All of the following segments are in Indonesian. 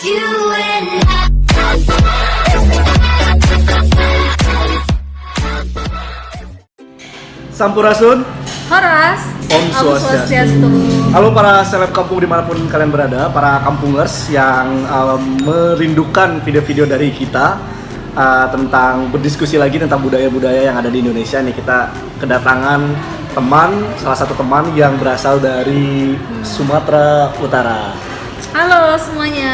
you and I. Sampurasun, Horas, Om Swastiastu. Halo para seleb kampung dimanapun kalian berada, para kampungers yang merindukan video-video dari kita tentang berdiskusi lagi tentang budaya-budaya yang ada di Indonesia. Nih kita kedatangan salah satu teman yang berasal dari Sumatera Utara. halo semuanya.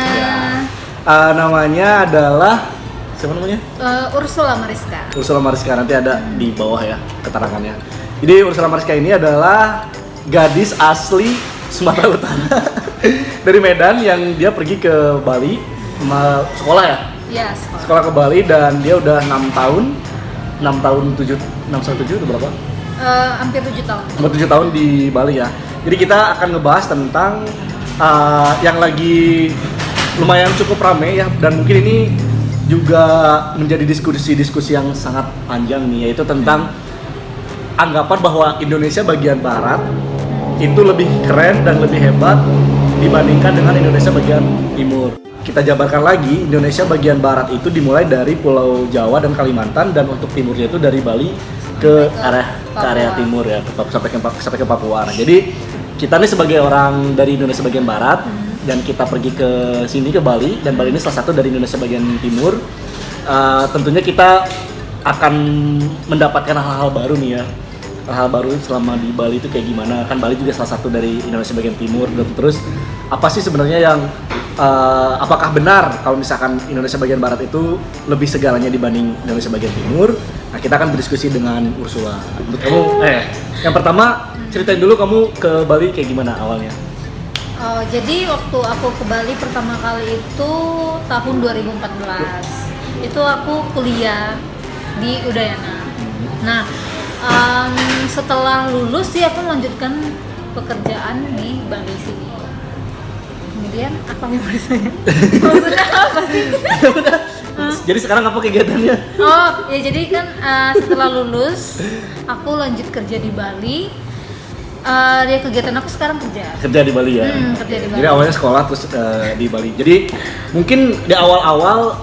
Namanya adalah siapa namanya? Ursula Mariska. Ursula Mariska, nanti ada di bawah ya keterangannya. Jadi Ursula Mariska ini adalah gadis asli Sumatera Utara dari Medan yang dia pergi ke Bali sekolah ya? Ya, Sekolah ke Bali dan dia udah 6 tahun 7 itu berapa? hampir 7 tahun. Hampir 7 tahun di Bali ya. Jadi kita akan ngebahas tentang yang lagi lumayan cukup rame ya, dan mungkin ini juga menjadi diskusi yang sangat panjang nih, yaitu tentang anggapan bahwa Indonesia bagian barat itu lebih keren dan lebih hebat dibandingkan dengan Indonesia bagian timur. Kita jabarkan lagi, Indonesia bagian barat itu dimulai dari Pulau Jawa dan Kalimantan, dan untuk timurnya itu dari Bali ke area timur ya, sampai ke Papua. Nah, jadi kita nih sebagai orang dari Indonesia bagian barat dan kita pergi ke sini ke Bali, dan Bali ini salah satu dari Indonesia bagian timur. Tentunya kita akan mendapatkan hal-hal baru nih ya. Hal baru selama di Bali itu kayak gimana, kan Bali juga salah satu dari Indonesia bagian timur. Dan terus apa sih sebenarnya yang apakah benar kalau misalkan Indonesia bagian barat itu lebih segalanya dibanding Indonesia bagian timur? Nah, kita akan berdiskusi dengan Ursula. Menurut kamu, yang pertama ceritain dulu kamu ke Bali kayak gimana awalnya? Jadi waktu aku ke Bali pertama kali itu tahun 2014. Itu aku kuliah di Udayana. Nah, setelah lulus sih aku melanjutkan pekerjaan di Bali sini. Kemudian apa yang saya? Maksudnya apa sih? Jadi sekarang apa kegiatannya? Oh ya, jadi kan setelah lulus aku lanjut kerja di Bali. Ya kegiatan aku sekarang kerja di Bali ya. Kerja di Bali. Jadi awalnya sekolah terus di Bali. Jadi mungkin di awal-awal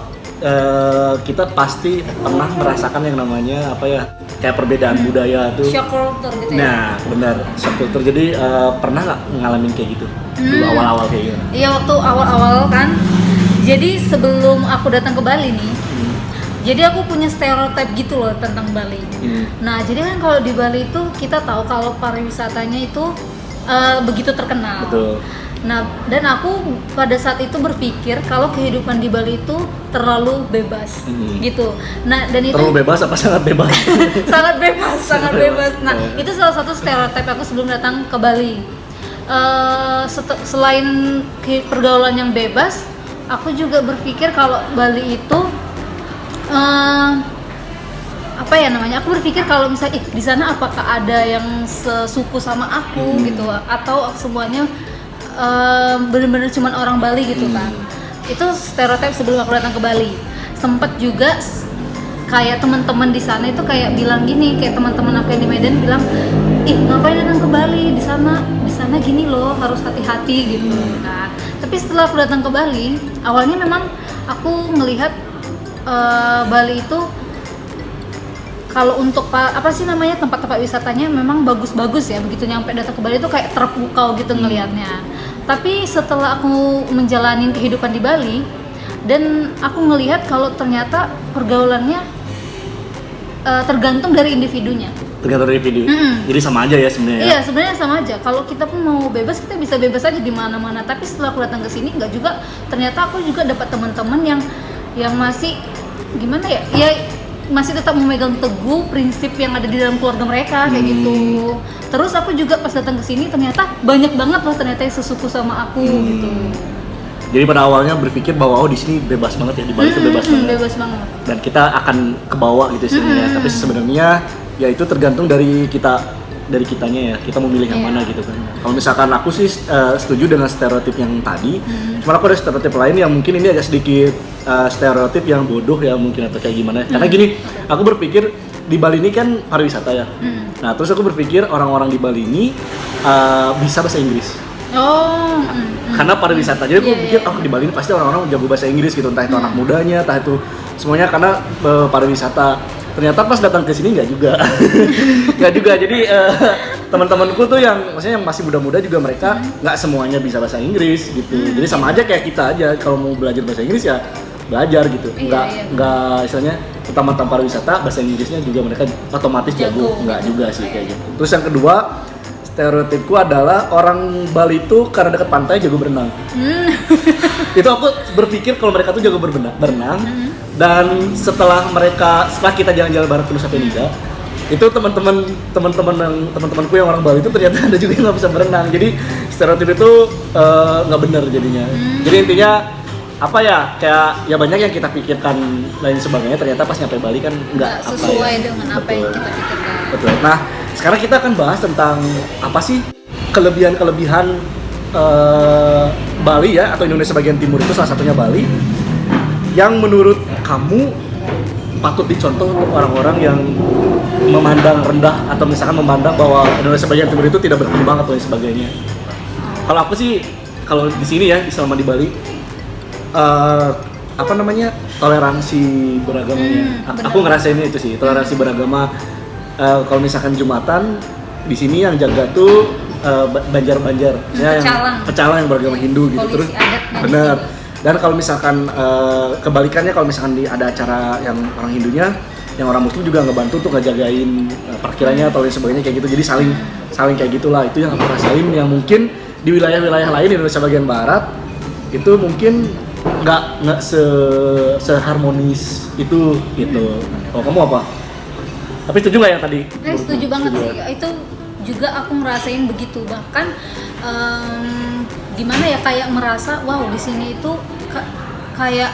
kita pasti pernah merasakan yang namanya apa ya, kayak perbedaan budaya tuh. Shock culture gitu ya. Nah benar, shock culture. Jadi pernah nggak ngalamin kayak gitu dulu awal-awal kayak gitu? Iya, waktu awal-awal kan. Jadi sebelum aku datang ke Bali nih, jadi aku punya stereotip gitu loh tentang Bali. Nah, jadi kan kalau di Bali itu kita tahu kalau pariwisatanya itu begitu terkenal. Betul. Nah, dan aku pada saat itu berpikir kalau kehidupan di Bali itu terlalu bebas, gitu. Nah, dan itu terlalu bebas apa sangat bebas? sangat bebas. Nah, itu salah satu stereotip aku sebelum datang ke Bali. Selain pergaulan yang bebas, aku juga berpikir kalau Bali itu apa ya namanya? Aku berpikir kalau misalnya di sana apakah ada yang sesuku sama aku gitu, atau semuanya benar-benar cuman orang Bali gitu kan. Itu stereotip sebelum aku datang ke Bali. Sempet juga kayak teman-teman di sana itu kayak bilang gini, kayak teman-teman aku yang di Medan bilang, "Ih, ngapain datang ke Bali? Di sana gini loh, harus hati-hati gitu." Kan. Tapi setelah aku datang ke Bali, awalnya memang aku melihat Bali itu kalau untuk apa sih namanya, tempat-tempat wisatanya memang bagus-bagus ya. Begitu nyampe datang ke Bali itu kayak terpukau gitu ngelihatnya. Tapi setelah aku menjalani kehidupan di Bali dan aku ngelihat kalau ternyata pergaulannya tergantung dari individunya. Tergantung dari individu. Jadi sama aja ya sebenarnya. Iya, sebenarnya sama aja. Kalau kita pun mau bebas, kita bisa bebas aja di mana-mana. Tapi setelah aku datang ke sini enggak juga. Ternyata aku juga dapat teman-teman yang masih gimana ya? Ya masih tetap memegang teguh prinsip yang ada di dalam keluarga mereka kayak gitu. Terus aku juga pas datang ke sini ternyata banyak banget loh ternyata yang sesuku sama aku gitu. Jadi pada awalnya berpikir bahwa di sini bebas banget ya, di Bali itu bebas banget. Bebas banget. Dan kita akan ke bawah gitu sebenarnya. Tapi sebenarnya ya itu tergantung dari kitanya ya, kita mau milih yang mana gitu kan. Kalau misalkan aku sih setuju dengan stereotip yang tadi. Cuma aku ada stereotip lain yang mungkin ini agak sedikit stereotip yang bodoh ya mungkin, atau kayak gimana. Karena gini, aku berpikir di Bali ini kan pariwisata ya. Nah terus aku berpikir orang-orang di Bali ini bisa bahasa Inggris. Oh. Karena pariwisata. Jadi aku Iya, pikir iya. di Bali ini pasti orang-orang jago bahasa Inggris gitu, entah itu anak mudanya, entah itu semuanya karena pariwisata. Ternyata pas datang ke sini nggak juga. Nggak juga. Jadi teman-temanku tuh yang maksudnya yang masih muda-muda juga mereka nggak semuanya bisa bahasa Inggris gitu. Jadi sama aja kayak kita aja kalau mau belajar bahasa Inggris ya belajar gitu. Iya, iya. Nggak istilahnya utama pariwisata bahasa Inggrisnya juga mereka otomatis jago. Jago, Nggak gitu. juga sih kayak gitu. Terus yang kedua, stereotipku adalah orang Bali itu karena dekat pantai jago berenang. Itu aku berpikir kalau mereka tuh jago berenang. Dan setelah kita jalan-jalan bareng ke Nusa Penida, itu teman-temanku yang orang Bali itu ternyata ada juga yang nggak bisa berenang. Jadi stereotip itu nggak benar jadinya. Jadi intinya apa ya, kayak ya banyak yang kita pikirkan lain sebagainya, ternyata pas nyampe Bali kan nggak sesuai dengan apa yang kita pikirkan. Betul. Nah, sekarang kita akan bahas tentang apa sih kelebihan-kelebihan Bali ya, atau Indonesia bagian timur itu salah satunya Bali, yang menurut kamu patut dicontoh untuk orang-orang yang memandang rendah atau misalkan memandang bahwa Indonesia bagian timur itu tidak berkembang atau lain sebagainya. Kalau aku sih, kalau di sini ya, selama di Bali, apa namanya, toleransi beragamanya. Aku ngerasain itu sih, toleransi beragama. Kalau misalkan Jumatan di sini yang jaga tuh banjar-banjar, ya, yang pecalang yang beragama Hindu gitu. Polisi Terus adatnya bener. Dan kalau misalkan kebalikannya, kalau misalkan ada acara yang orang Hindunya, yang orang Muslim juga ngebantu untuk ngejagain parkirannya atau lain sebagainya kayak gitu. Jadi saling kayak gitulah. Itu yang aku rasain, yang mungkin di wilayah-wilayah lain di Indonesia bagian barat itu mungkin nggak seharmonis itu gitu. Kalau kamu apa? Tapi setuju nggak yang tadi? Setuju banget sih. Itu juga aku ngerasain begitu. Bahkan gimana ya, kayak merasa wow di sini itu kayak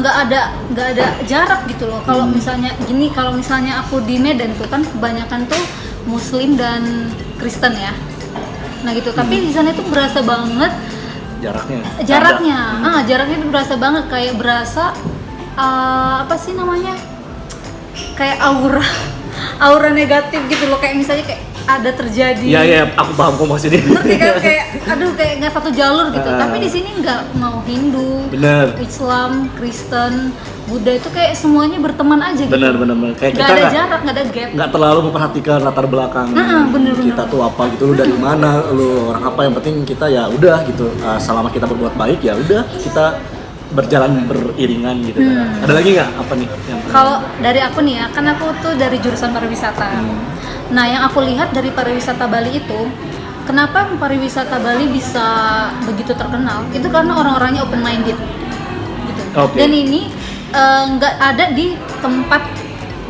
nggak ada jarak gitu loh. Kalau misalnya gini, kalau misalnya aku di Medan tuh kan kebanyakan tuh Muslim dan Kristen ya. Nah gitu. Tapi di sana tuh berasa banget jaraknya. Jaraknya tuh berasa banget, kayak berasa apa sih namanya? Kayak aura negatif gitu loh, kayak misalnya kayak ada terjadi. Iya, aku paham kok maksudnya. Ngerti kan, kayak aduh kayak nggak satu jalur gitu. Tapi di sini nggak mau Hindu, bener. Islam, Kristen, Buddha itu kayak semuanya berteman aja gitu. Bener. Kayak nggak ada jarak, nggak ada gap. Nggak terlalu memperhatikan latar belakang bener. kita tuh apa gitu, lu dari mana, lu orang apa, yang penting kita ya udah gitu. Selama kita berbuat baik ya udah kita berjalan beriringan gitu. Ada lagi nggak apa nih? Kalau dari aku nih ya, kan aku tuh dari jurusan pariwisata. Nah, yang aku lihat dari pariwisata Bali itu, kenapa pariwisata Bali bisa begitu terkenal? Itu karena orang-orangnya open minded gitu. Okay. Dan ini nggak ada di tempat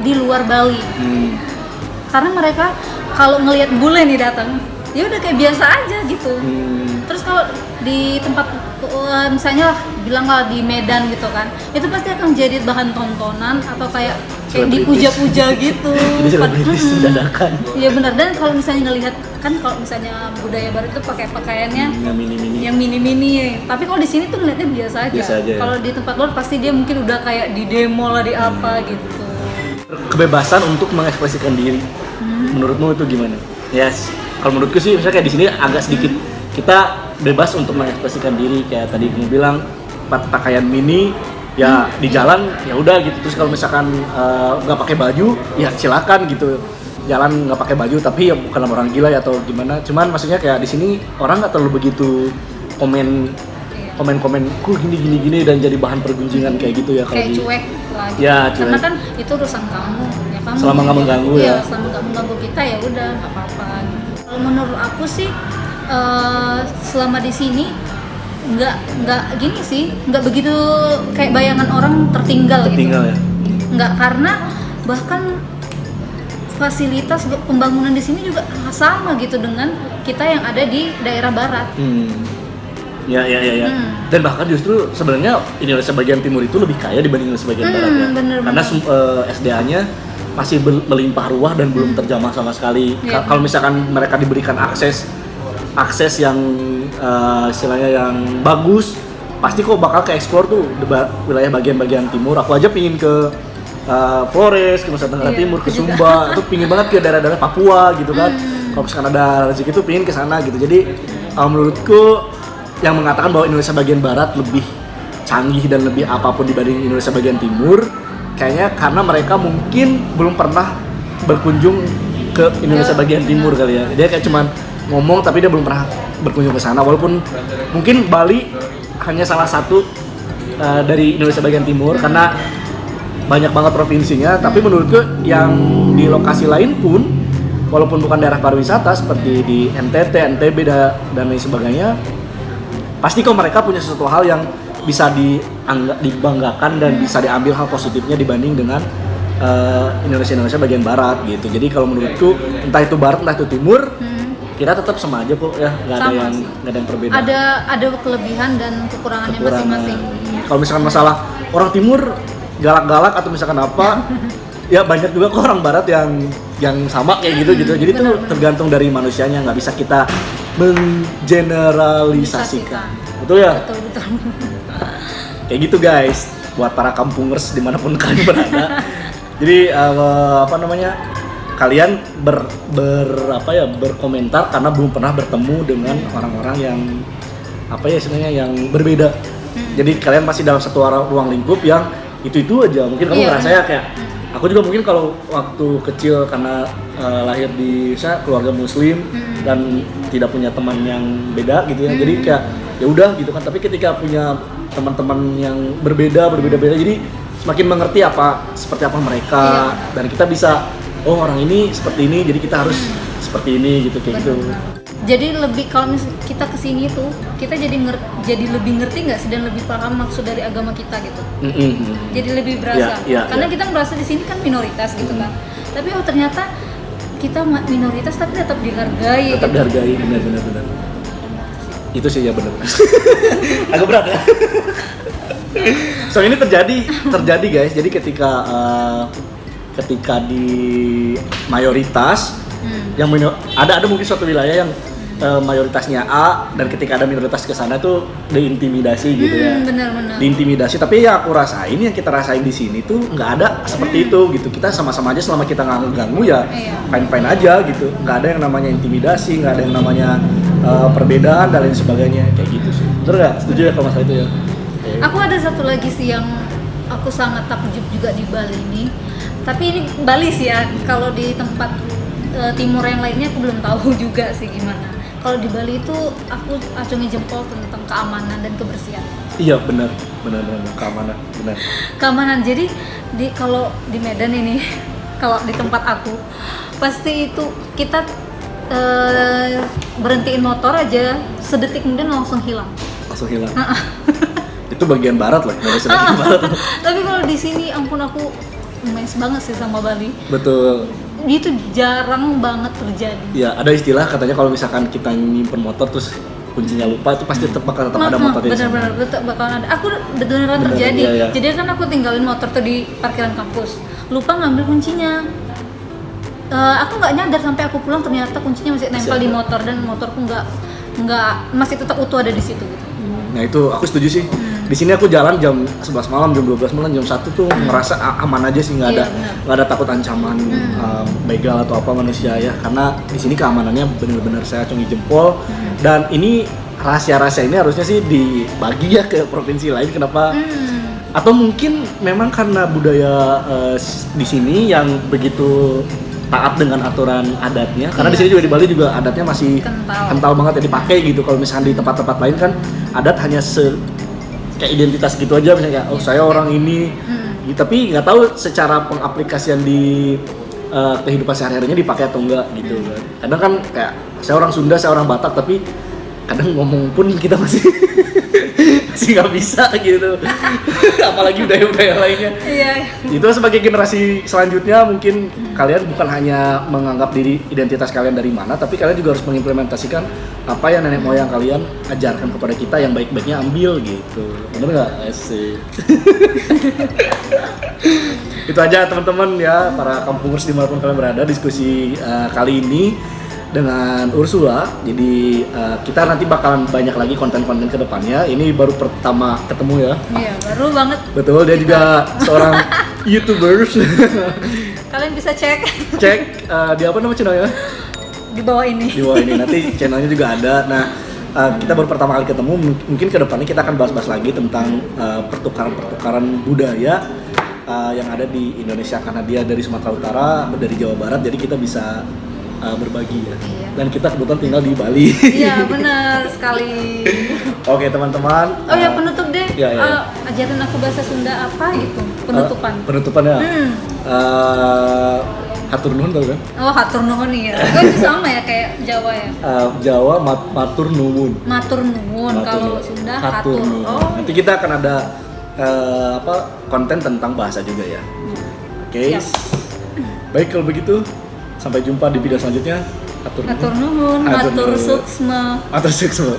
di luar Bali. Karena mereka kalau ngelihat bule nih datang, ya udah kayak biasa aja gitu. Terus kalau di tempat misalnya bilanglah di Medan gitu kan, itu pasti akan jadi bahan tontonan atau kayak dipuja-puja gitu. Jadi selebritis dadakan. Iya benar. Dan kalau misalnya ngelihat kan, kalau misalnya budaya barat itu pakai pakaiannya yang mini-mini. Tapi kalau di sini tuh ngeliatnya biasa aja. Kalau di tempat luar pasti dia mungkin udah kayak di demo lah, di apa gitu. Kebebasan untuk mengekspresikan diri. Menurutmu itu gimana? Yes. Kalau menurutku sih misalnya kayak di sini agak sedikit kita bebas untuk mengekspresikan diri, kayak tadi kamu bilang pakaian mini ya di jalan ya udah gitu. Terus kalau misalkan nggak pakai baju ya silakan gitu, jalan nggak pakai baju, tapi ya bukan orang gila ya atau gimana. Cuman maksudnya kayak di sini orang nggak terlalu begitu komen gini dan jadi bahan pergunjingan kayak gitu ya. Kayak cuek lagi. Ya, cuek. Karena kan itu urusan kamu. Ya kamu. Selama nggak mengganggu ya. Selama nggak mengganggu kita ya udah nggak apa-apa. Kalau menurut aku sih selama di sini nggak gini sih, nggak begitu kayak bayangan orang tertinggal gitu. Ya. Nggak, karena bahkan fasilitas pembangunan di sini juga sama gitu dengan kita yang ada di daerah barat. Ya. Dan bahkan justru sebenarnya Indonesia bagian timur itu lebih kaya dibanding Indonesia bagian barat ya. Bener. Karena SDA-nya masih melimpah ruah dan belum terjamah sama sekali. Ya, kalau misalkan mereka diberikan akses yang istilahnya yang bagus, pasti kok bakal ke eksplor tuh wilayah bagian-bagian timur. Aku aja pingin ke Flores, ke Nusa Tenggara Timur, ke Sumba, atau pingin banget ke daerah-daerah Papua gitu kan. Kalau misalkan ada rezeki itu pingin ke sana gitu. Jadi menurutku yang mengatakan bahwa Indonesia bagian barat lebih canggih dan lebih apapun dibanding Indonesia bagian timur, kayaknya karena mereka mungkin belum pernah berkunjung ke Indonesia bagian timur kali ya. Dia kayak cuman ngomong tapi dia belum pernah berkunjung ke sana. Walaupun mungkin Bali hanya salah satu dari Indonesia bagian timur karena banyak banget provinsinya, tapi menurutku yang di lokasi lain pun walaupun bukan daerah pariwisata seperti di NTT, NTB dan lain sebagainya, pasti kok mereka punya sesuatu hal yang bisa dibanggakan dan bisa diambil hal positifnya dibanding dengan Indonesia bagian barat gitu. Jadi kalau menurutku entah itu barat entah itu timur, kita tetap sama aja kok ya, nggak ada yang perbedaan. Ada kelebihan dan kekurangannya masing-masing. Kalau misalkan masalah orang timur galak-galak atau misalkan apa, ya banyak juga kok orang barat yang sama kayak gitu. Jadi itu tergantung dari manusianya, nggak bisa kita menggeneralisasikan. Betul ya? Betul. Kayak gitu guys, buat para kampungers dimanapun kalian berada. Jadi kalian berkomentar karena belum pernah bertemu dengan orang-orang yang yang berbeda. Jadi kalian masih dalam satu ruang lingkup yang itu aja. Mungkin kamu ngerasanya kayak aku juga mungkin kalau waktu kecil karena lahir di keluarga muslim dan tidak punya teman yang beda gitu ya. Jadi kayak ya udah gitu kan. Tapi ketika punya teman-teman yang berbeda, jadi semakin mengerti seperti apa mereka dan kita bisa orang ini seperti ini, jadi kita harus seperti ini gitu kayak gitu. Jadi lebih kalau misalnya kita kesini tuh kita jadi lebih ngerti nggak sih dan lebih paham maksud dari agama kita gitu. Jadi lebih berasa karena kita merasa di sini kan minoritas gitu kan. Tapi ternyata kita minoritas tapi tetap dihargai. Tetap dihargai, benar. Itu sih ya benar. Agak berat ya. So ini terjadi guys. Jadi ketika di mayoritas yang ada mungkin suatu wilayah yang mayoritasnya A dan ketika ada minoritas ke sana tuh diintimidasi gitu ya. Benar. Diintimidasi, tapi yang kita rasain di sini tuh nggak ada seperti itu gitu. Kita sama-sama aja selama kita nggak ngeganggu ya fine-fine aja gitu. Nggak ada yang namanya intimidasi, nggak ada yang namanya perbedaan dan lain sebagainya kayak gitu sih. Bener nggak? Setuju ya kalau masalah itu ya? Aku ada satu lagi sih yang aku sangat takjub juga di Bali ini. Tapi ini Bali sih ya. Kalau di tempat timur yang lainnya aku belum tahu juga sih gimana. Kalau di Bali itu aku acungi jempol tentang keamanan dan kebersihan. Iya benar keamanan benar. Keamanan, jadi kalau di Medan ini kalau di tempat aku pasti itu kita berhentiin motor aja sedetik kemudian langsung hilang. Itu bagian barat loh, Indonesia bagian barat. Tapi kalau di sini ampun aku amazed banget sih sama Bali. Betul. Itu jarang banget terjadi. Ya, ada istilah katanya kalau misalkan kita nyimpen motor terus kuncinya lupa itu pasti tetap ada motor di sana. Benar-benar tetap bakalan ada. Aku beneran terjadi. Iya. Jadi kan aku tinggalin motor tuh di parkiran kampus. Lupa ngambil kuncinya. Aku nggak nyadar sampai aku pulang ternyata kuncinya masih nempel di motor dan motorku nggak masih tetap utuh ada di situ gitu. Nah itu aku setuju sih. Di sini aku jalan jam 11 malam, jam 12 malam, jam 1 tuh ngerasa aman aja sih, nggak ada takut ancaman begal atau apa manusia ya, karena di sini keamanannya benar-benar saya acungi jempol. Dan ini rahasia-rahasia ini harusnya sih dibagi ya ke provinsi lain. Kenapa? Atau mungkin memang karena budaya di sini yang begitu taat dengan aturan adatnya, karena di sini juga di Bali juga adatnya masih kental banget ya dipakai gitu. Kalau misalnya di tempat-tempat lain kan adat hanya kayak identitas gitu aja, misalnya saya orang ini, tapi nggak tahu secara pengaplikasian di kehidupan sehari-harinya dipakai atau enggak gitu kan. Kadang kan kayak saya orang Sunda, saya orang Batak, tapi kadang ngomong pun kita masih nggak bisa gitu. Apalagi budaya-budaya lainnya. Iya. Itu sebagai generasi selanjutnya mungkin kalian bukan hanya menganggap diri identitas kalian dari mana, tapi kalian juga harus mengimplementasikan apa yang nenek moyang kalian ajarkan kepada kita, yang baik-baiknya ambil gitu. Bener nggak? Asik. Itu aja teman-teman ya, para kampungers dimanapun kalian berada, diskusi kali ini dengan Ursula. Jadi kita nanti bakalan banyak lagi konten-konten ke depannya. Ini baru pertama ketemu ya. Iya, baru banget. Betul, dia juga seorang YouTubers. Kalian bisa cek di apa nama channelnya? di bawah ini. Di bawah ini nanti channelnya juga ada. Nah, kita baru pertama kali ketemu, mungkin kedepannya kita akan bahas-bahas lagi tentang pertukaran budaya yang ada di Indonesia, karena dia dari Sumatera Utara, dari Jawa Barat, jadi kita bisa berbagi ya. Iya. Dan kita kebetulan tinggal di Bali. Iya, benar sekali. Oke teman-teman. Oh ya, penutup deh. Iya, iya. Ajarin aku bahasa Sunda apa gitu. Penutupan. Penutupannya. Hatur nuhun tau kan? Oh, hatur nuhun ya. Oh, itu sama ya kayak Jawa ya. Jawa matur nuwun. Matur nuwun, kalau Sunda hatur. nuhun. Oh. Nanti kita akan ada konten tentang bahasa juga ya. Oke. Siap. Baik kalau begitu, sampai jumpa di video selanjutnya. Hatur nuhun, matur suksma. Matur suksma.